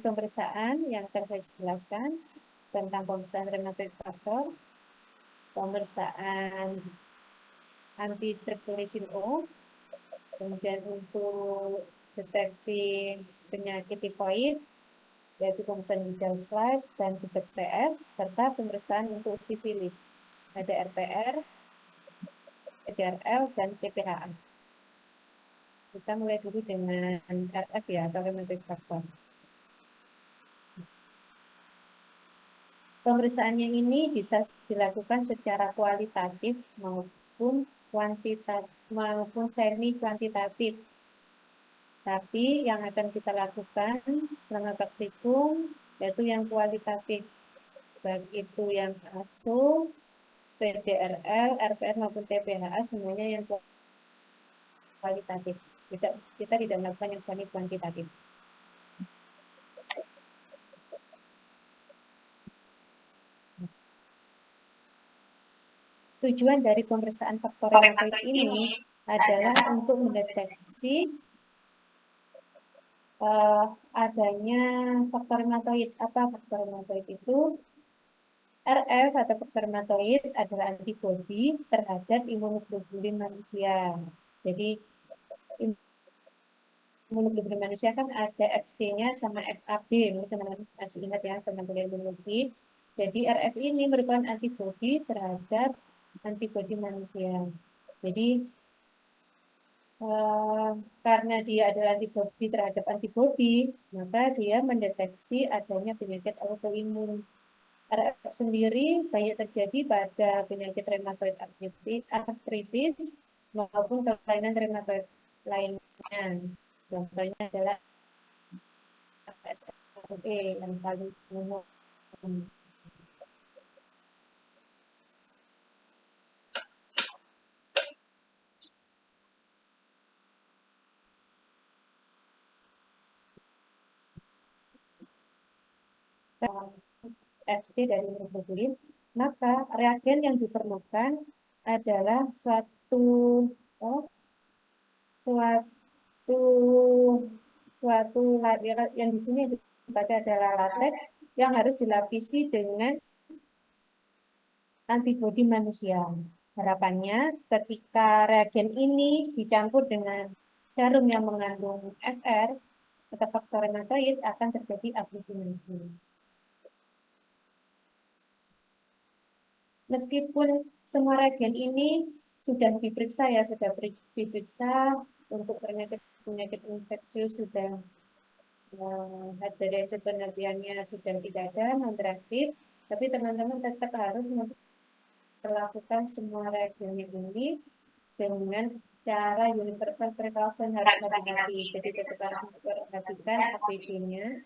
pemeriksaan yang akan saya jelaskan tentang pemeriksaan rheumatoid factor, pemeriksaan anti-streptolizin O, kemudian untuk deteksi penyakit tifoid, yaitu pemeriksaan ginjal slide dan T-Bex TF, serta pemeriksaan untuk sifilis, ada RPR, PDRL, dan PPHA. Kita mulai dulu dengan RF ya, atau rheumatoid factor. Pemeriksaannya ini bisa dilakukan secara kualitatif maupun semi kuantitatif. Tapi yang akan kita lakukan selama praktikum yaitu yang kualitatif, baik itu yang ASO, PDRL, RPR maupun TPHA, semuanya yang kualitatif. Kita tidak melakukan yang semi kuantitatif. Tujuan dari pemeriksaan faktor rheumatoid ini adalah untuk mendeteksi adanya faktor rheumatoid. Apa faktor rheumatoid itu? RF atau faktor rheumatoid adalah antibodi terhadap imunoglobulin manusia. Jadi imunoglobulin manusia kan ada Fc-nya sama FAB, teman-teman masih ingat ya teman-teman imunologi. Jadi RF ini merupakan antibodi terhadap antibodi manusia. Jadi karena dia adalah antibodi terhadap antibodi, maka dia mendeteksi adanya penyakit autoimun. RF sendiri banyak terjadi pada penyakit rheumatoid arthritis maupun kelainan rheumatoid lainnya. Contohnya adalah SLE yang paling umum. Fc dari imunoglobulin, maka reagen yang diperlukan adalah suatu yang di sini adalah latex yang harus dilapisi dengan antibodi manusia. Harapannya ketika reagen ini dicampur dengan serum yang mengandung FR atau faktor rheumatoid akan terjadi aglutinasi. Meskipun semua reagen ini sudah diperiksa ya, untuk penyakit infeksius sudah dari penelitiannya sudah tidak ada, non-reaktif, tapi teman-teman tetap harus melakukan semua reagennya ini dengan cara universal precaution, harus hati-hati. Jadi tetap harus memperhatikan APD-nya.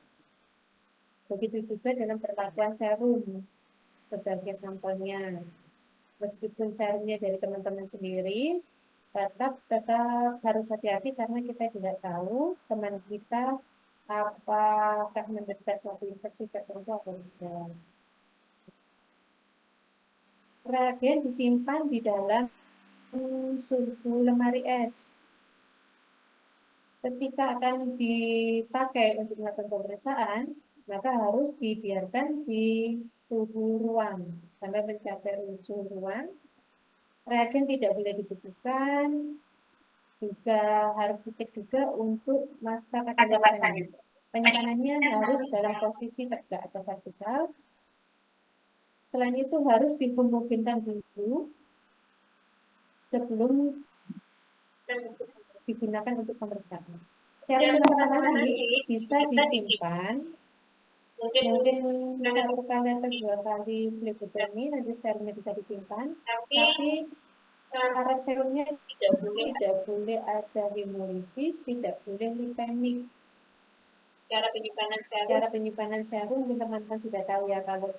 Begitu juga dalam perlakuan serum sebagai sampelnya. Meskipun serumnya dari teman-teman sendiri, tetap harus hati-hati karena kita tidak tahu teman kita apakah menderita suatu infeksi tertentu atau tidak. Reagen disimpan di dalam suhu lemari es. Ketika akan dipakai untuk melakukan pemeriksaan, maka harus dibiarkan di suhu ruang sampai mencapai suhu ruang. Reagen tidak boleh dibutuhkan, juga harus dicek juga untuk masa kadaluarsa. Penyimpanannya harus dalam posisi tegak atau vertikal. Selain itu harus dimungkinkan dulu sebelum digunakan untuk pemeriksaan. Serum teman-teman bisa disimpan mungkin 1 kali atau 2 kali flebotomi, nanti serumnya bisa disimpan, tapi syarat serumnya tidak boleh ada hemolisis, tidak boleh lipemik. Cara penyimpanan serum teman-teman sudah tahu ya, kalau